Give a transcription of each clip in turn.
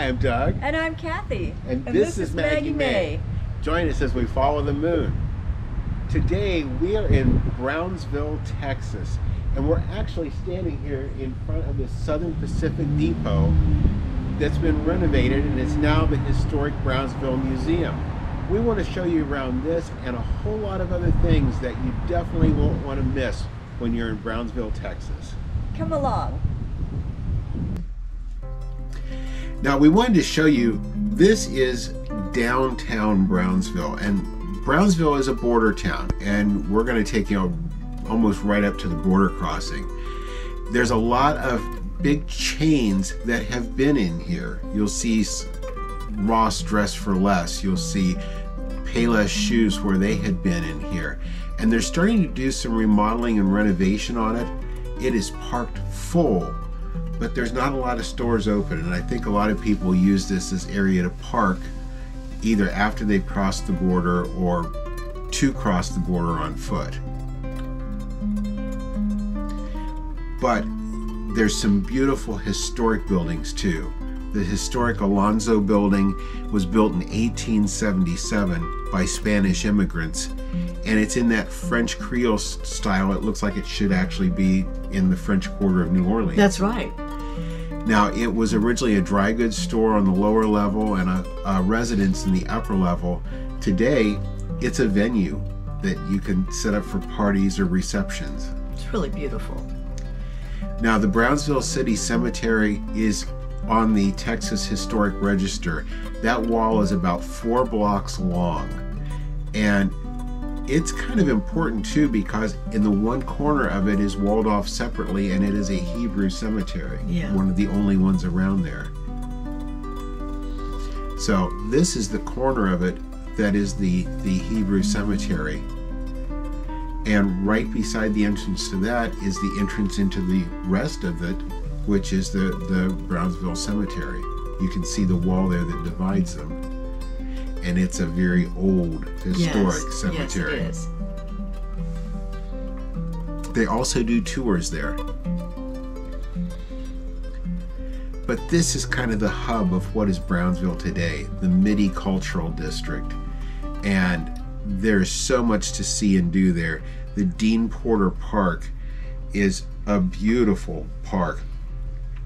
I'm Doug. And I'm Cathy. And this is Maggie Mae. Join us as we follow the moon. Today we are in Brownsville, Texas, and we're actually standing here in front of the Southern Pacific Depot that's been renovated, and it's now the Historic Brownsville Museum. We want to show you around this and a whole lot of other things that you definitely won't want to miss when you're in Brownsville, Texas. Come along. Now we wanted to show you, this is downtown Brownsville, and Brownsville is a border town, and we're going to take you almost right up to the border crossing. There's a lot of big chains that have been in here. You'll see Ross Dress for Less, you'll see Payless Shoes where they had been in here, and they're starting to do some remodeling and renovation on it. It is parked full, but there's not a lot of stores open, and I think a lot of people use this as area to park either after they've crossed the border or to cross the border on foot. But there's some beautiful historic buildings too. The historic Alonzo Building was built in 1877 by Spanish immigrants, and it's in that French Creole style. It looks like it should actually be in the French Quarter of New Orleans. That's right. Now, it was originally a dry goods store on the lower level and a residence in the upper level. Today, it's a venue that you can set up for parties or receptions. It's really beautiful. Now, the Brownsville City Cemetery is on the Texas Historic Register. That wall is about 4 blocks long, and it's kind of important too because in the one corner of it is walled off separately, and it is a Hebrew cemetery, one of the only ones around there. So this is the corner of it that is the Hebrew cemetery, and right beside the entrance to that is the entrance into the rest of it, which is the Brownsville Cemetery. You can see the wall there that divides them. And it's a very old historic cemetery. Yes, it is. They also do tours there. But this is kind of the hub of what is Brownsville today, the Mitte Cultural District. And there's so much to see and do there. The Dean Porter Park is a beautiful park.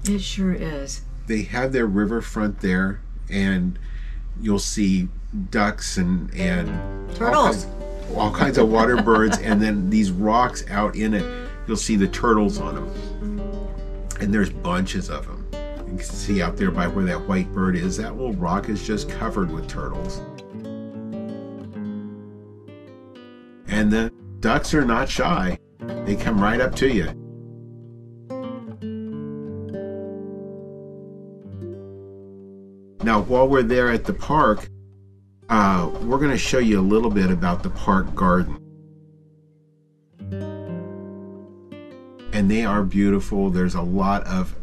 It sure is. They have their riverfront there, and you'll see ducks and turtles, all kinds of water birds, and then these rocks out in it, you'll see the turtles on them, and there's bunches of them. You can see out there by where that white bird is, that little rock is just covered with turtles. And the ducks are not shy. They come right up to you. Now, while we're there at the park, we're going to show you a little bit about the park garden. And they are beautiful. There's a lot of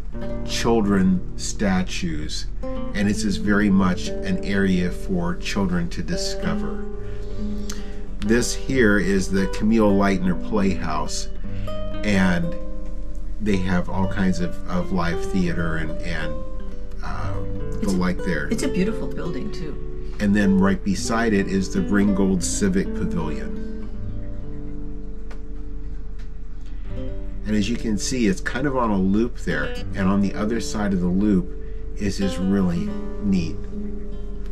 children statues, and it's just very much an area for children to discover. This here is the Camille Leitner Playhouse, and they have all kinds of live theater and the like there. It's a beautiful building too. And then right beside it is the Ringgold Civic Pavilion. And as you can see, it's kind of on a loop there, and on the other side of the loop is this really neat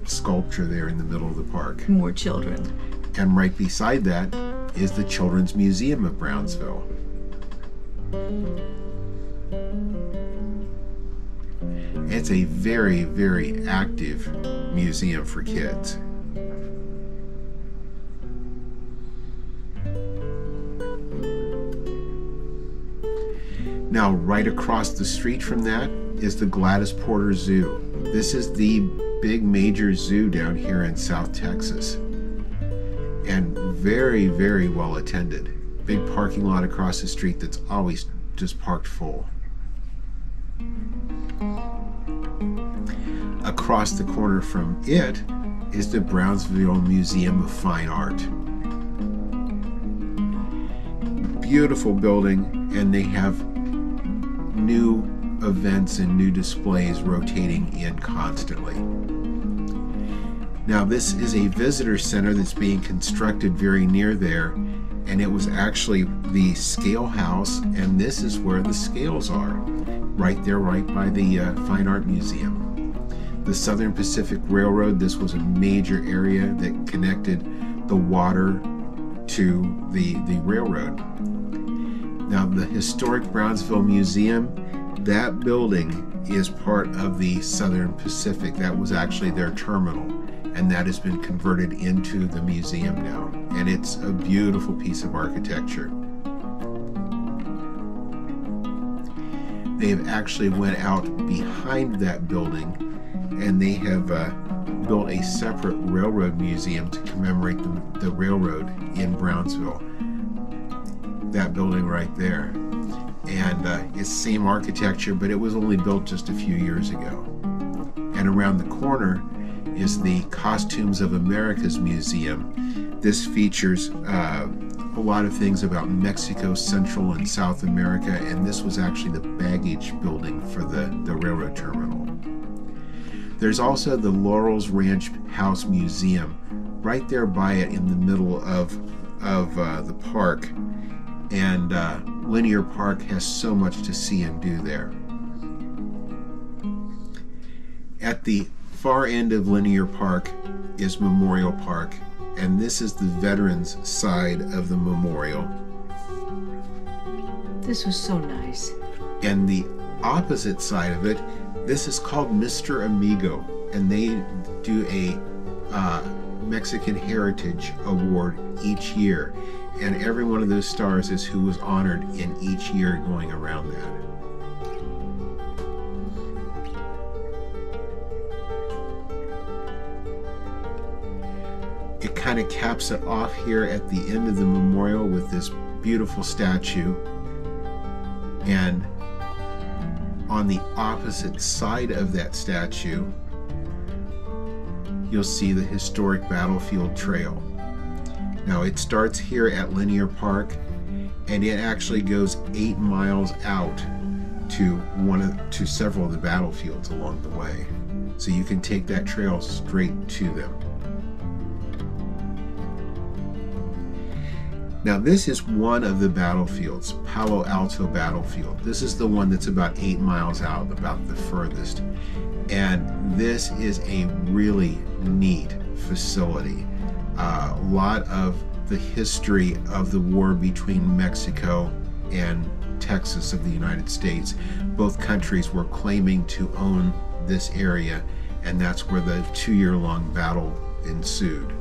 sculpture there in the middle of the park. More children. And right beside that is the Children's Museum of Brownsville. It's a very, very active museum for kids. Now, right across the street from that is the Gladys Porter Zoo. This is the big major zoo down here in South Texas, and very, very well attended. Big parking lot across the street that's always just parked full. Across the corner from it is the Brownsville Museum of Fine Art. Beautiful building, and they have new events and new displays rotating in constantly. Now this is a visitor center that's being constructed very near there, and it was actually the scale house, and this is where the scales are, right there, right by the Fine Art Museum. The Southern Pacific Railroad, this was a major area that connected the water to the railroad. Now the Historic Brownsville Museum, that building is part of the Southern Pacific. That was actually their terminal, and that has been converted into the museum now, and it's a beautiful piece of architecture. They have actually went out behind that building, and they have built a separate railroad museum to commemorate the railroad in Brownsville. That building right there. And it's same architecture, but it was only built just a few years ago. And around the corner is the Costumes of America's Museum. This features a lot of things about Mexico, Central and South America, and this was actually the baggage building for the railroad terminal. There's also the Laurel's Ranch House Museum, right there by it in the middle of the park. And Linear Park has so much to see and do there. At the far end of Linear Park is Memorial Park, and this is the veterans side of the memorial. This was so nice. And the opposite side of it, this is called Mr. Amigo, and they do a Mexican Heritage Award each year, and every one of those stars is who was honored in each year going around that. It kind of caps it off here at the end of the memorial with this beautiful statue, and on the opposite side of that statue you'll see the Historic Battlefield Trail. Now it starts here at Linear Park, and it actually goes 8 miles out to several of the battlefields along the way. So you can take that trail straight to them. Now this is one of the battlefields, Palo Alto Battlefield. This is the one that's about 8 miles out, about the furthest. And this is a really neat facility. A lot of the history of the war between Mexico and Texas of the United States. Both countries were claiming to own this area, and that's where the 2-year-long battle ensued.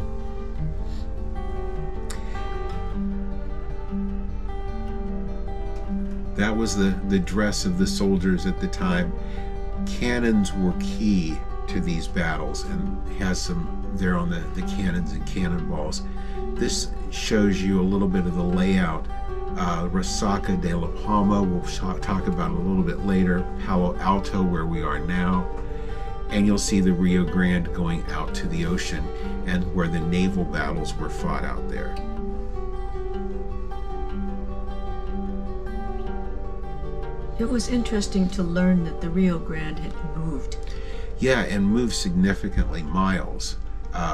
That was the dress of the soldiers at the time. Cannons were key to these battles, and has some there on the cannons and cannonballs. This shows you a little bit of the layout. Resaca de la Palma, we'll talk about it a little bit later. Palo Alto, where we are now. And you'll see the Rio Grande going out to the ocean, and where the naval battles were fought out there. It was interesting to learn that the Rio Grande had moved. Yeah, and moved significantly, miles.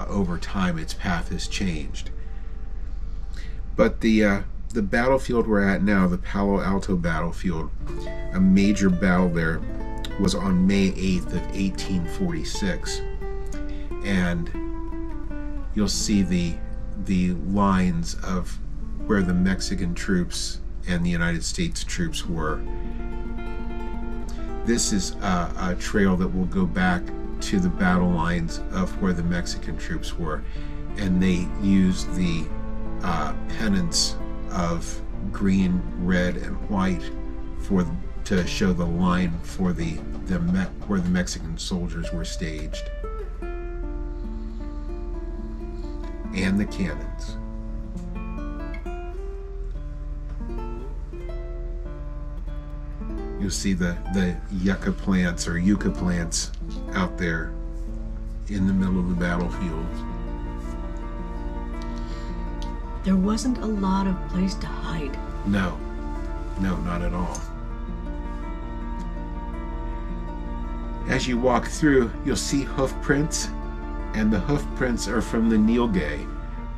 Over time, its path has changed. But the battlefield we're at now, the Palo Alto Battlefield, a major battle there was on May 8th of 1846. And you'll see the lines of where the Mexican troops and the United States troops were. This is a trail that will go back to the battle lines of where the Mexican troops were, and they used the pennants of green, red, and white to show the line for where the Mexican soldiers were staged, and the cannons. You'll see the yucca plants or yucca plants out there in the middle of the battlefield. There wasn't a lot of place to hide. No, not at all. As you walk through, you'll see hoof prints, and the hoof prints are from the nilgai,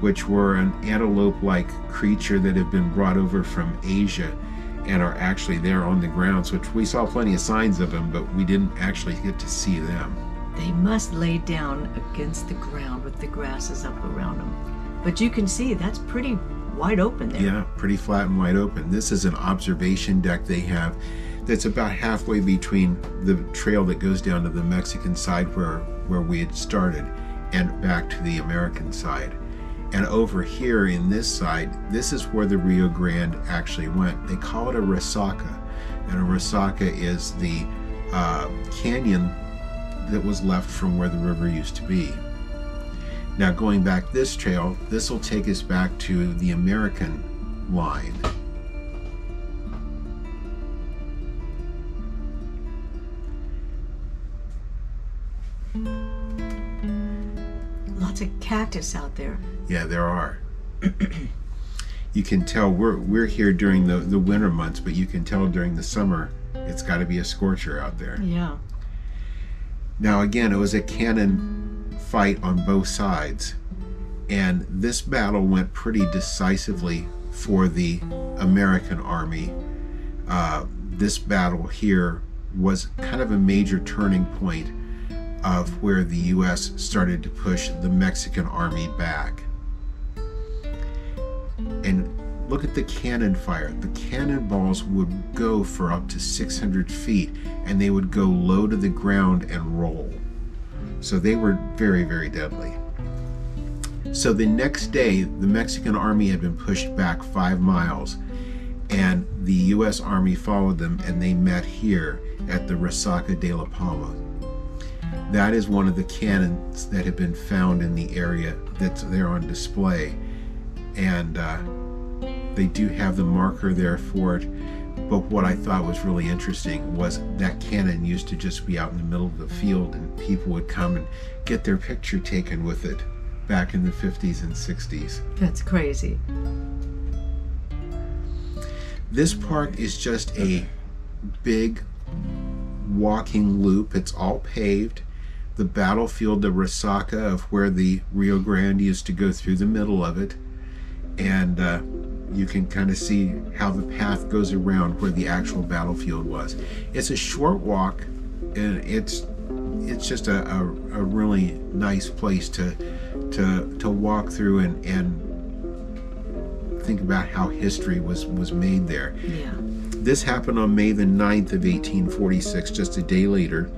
which were an antelope-like creature that had been brought over from Asia and are actually there on the grounds, which we saw plenty of signs of them, but we didn't actually get to see them. They must lay down against the ground with the grasses up around them. But you can see that's pretty wide open there. Yeah, pretty flat and wide open. This is an observation deck they have that's about halfway between the trail that goes down to the Mexican side where we had started and back to the American side. And over here in this side, this is where the Rio Grande actually went. They call it a Resaca. And a Resaca is the canyon that was left from where the river used to be. Now going back this trail, this will take us back to the American line. Lots of cactus out there. Yeah, there are. You can tell we're here during the winter months, but you can tell during the summer it's got to be a scorcher out there. Yeah. Now again, it was a cannon fight on both sides, and this battle went pretty decisively for the American army. This battle here was kind of a major turning point of where the U.S. started to push the Mexican army back. And look at the cannon fire. The cannonballs would go for up to 600 feet, and they would go low to the ground and roll. So they were very, very deadly. So the next day, the Mexican army had been pushed back 5 miles, and the U.S. Army followed them, and they met here at the Resaca de la Palma. That is one of the cannons that have been found in the area that's there on display. And they do have the marker there for it. But what I thought was really interesting was that cannon used to just be out in the middle of the field, and people would come and get their picture taken with it back in the 50s and 60s. That's crazy. This park is just a big walking loop. It's all paved. The battlefield, the Resaca, of where the Rio Grande used to go through the middle of it. And you can kind of see how the path goes around where the actual battlefield was. It's a short walk, and it's just a really nice place to walk through and think about how history was made there. Yeah. This happened on May the 9th of 1846, just a day later,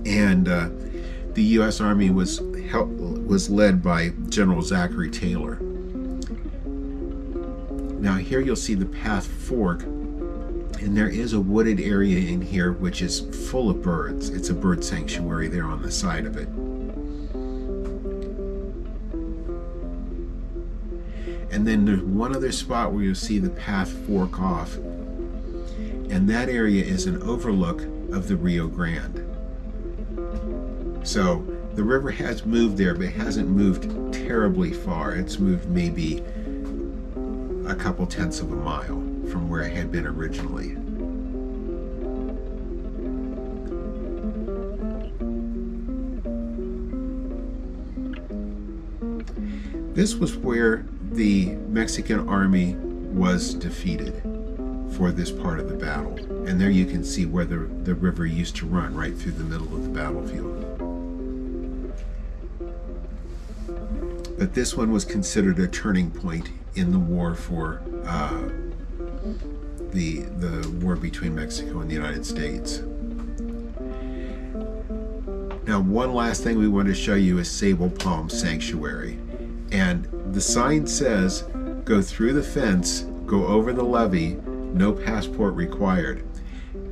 and the U.S. Army was led by General Zachary Taylor. Now here you'll see the path fork, and there is a wooded area in here which is full of birds. It's a bird sanctuary there on the side of it. And then there's one other spot where you'll see the path fork off, and that area is an overlook of the Rio Grande. So the river has moved there, but it hasn't moved terribly far. It's moved maybe a couple tenths of a mile from where it had been originally. This was where the Mexican army was defeated for this part of the battle. And there you can see where the river used to run right through the middle of the battlefield. But this one was considered a turning point in the war for the war between Mexico and the United States. Now, one last thing we want to show you is Sabal Palm Sanctuary. And the sign says, go through the fence, go over the levee, no passport required.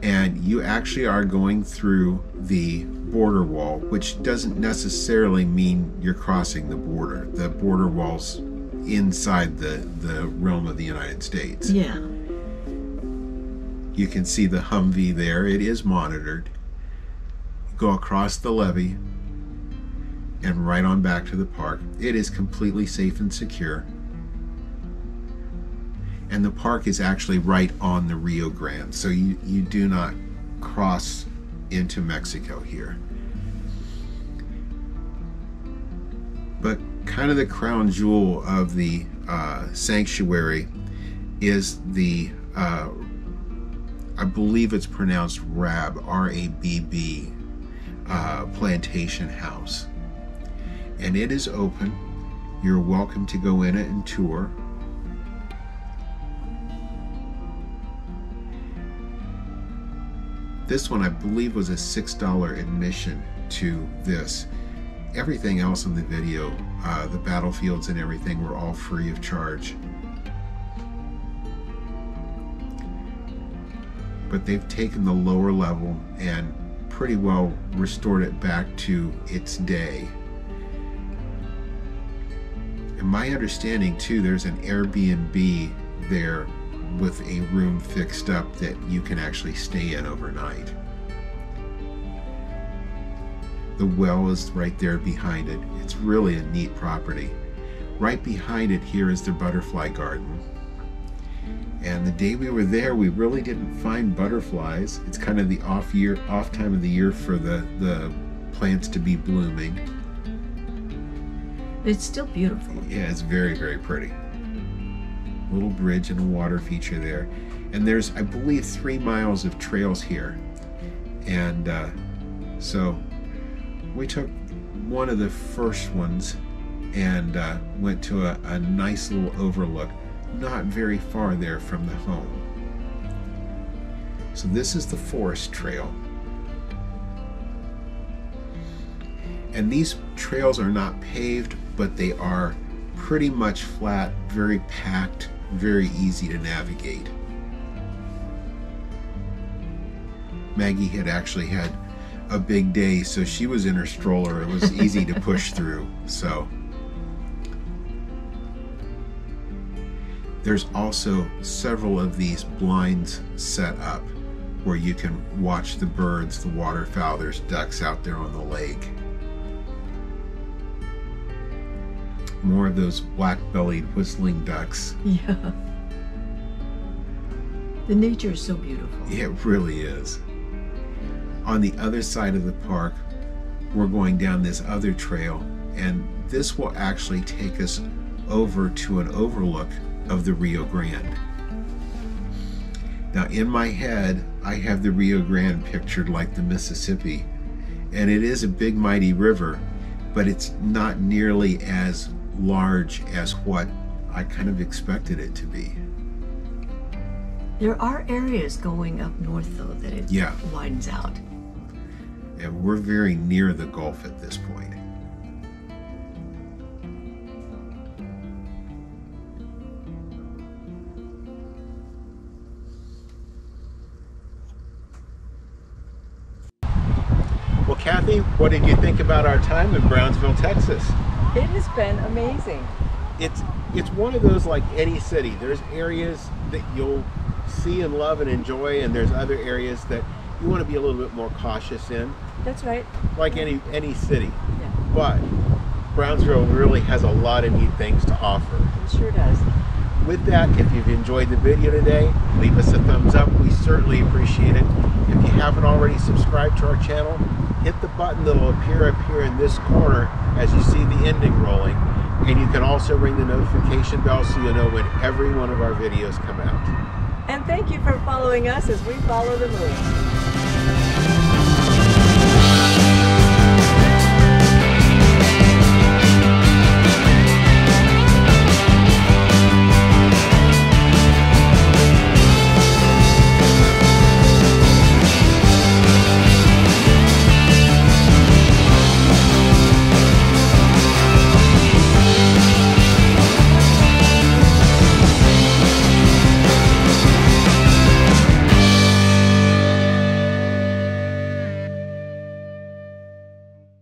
And you actually are going through the border wall, which doesn't necessarily mean you're crossing the border. The border wall's inside the realm of the United States. Yeah. You can see the Humvee there. It is monitored. Go across the levee and right on back to the park. It is completely safe and secure. And the park is actually right on the Rio Grande, so you do not cross into Mexico here. But kind of the crown jewel of the sanctuary is the, I believe it's pronounced Rabb, R-A-B-B, Plantation House. And it is open. You're welcome to go in it and tour. This one, I believe, was a $6 admission to this. Everything else in the video, the battlefields and everything, were all free of charge. But they've taken the lower level and pretty well restored it back to its day. And my understanding too, there's an Airbnb there with a room fixed up that you can actually stay in overnight. The well is right there behind it. It's really a neat property. Right behind it here is their butterfly garden. And the day we were there, we really didn't find butterflies. It's kind of the off time of the year for the plants to be blooming. It's still beautiful. Yeah, it's very, very pretty. Little bridge and a water feature there. And there's, I believe, 3 miles of trails here. And so we took one of the first ones and went to a nice little overlook, not very far there from the home. So this is the forest trail. And these trails are not paved, but they are pretty much flat, very packed, very easy to navigate. Maggie had actually had a big day, so she was in her stroller. It was easy to push through. So there's also several of these blinds set up where you can watch the birds, the waterfowl. There's ducks out there on the lake. More of those black-bellied whistling ducks. Yeah. The nature is so beautiful. Yeah, it really is. On the other side of the park, we're going down this other trail, and this will actually take us over to an overlook of the Rio Grande. Now, in my head, I have the Rio Grande pictured like the Mississippi, and it is a big, mighty river, but it's not nearly as large as what I kind of expected it to be. There are areas going up north, though, that it widens out. And we're very near the Gulf at this point. Well, Cathy, what did you think about our time in Brownsville, Texas? It has been amazing. It's one of those, like any city. There's areas that you'll see and love and enjoy, and there's other areas that you want to be a little bit more cautious in. That's right. Like any city. Yeah. But Brownsville really has a lot of neat things to offer. It sure does. With that, if you've enjoyed the video today, leave us a thumbs up. We certainly appreciate it. If you haven't already subscribed to our channel, hit the button that'll appear up here in this corner as you see the ending rolling. And you can also ring the notification bell so you'll know when every one of our videos come out. And thank you for following us as we follow the moon.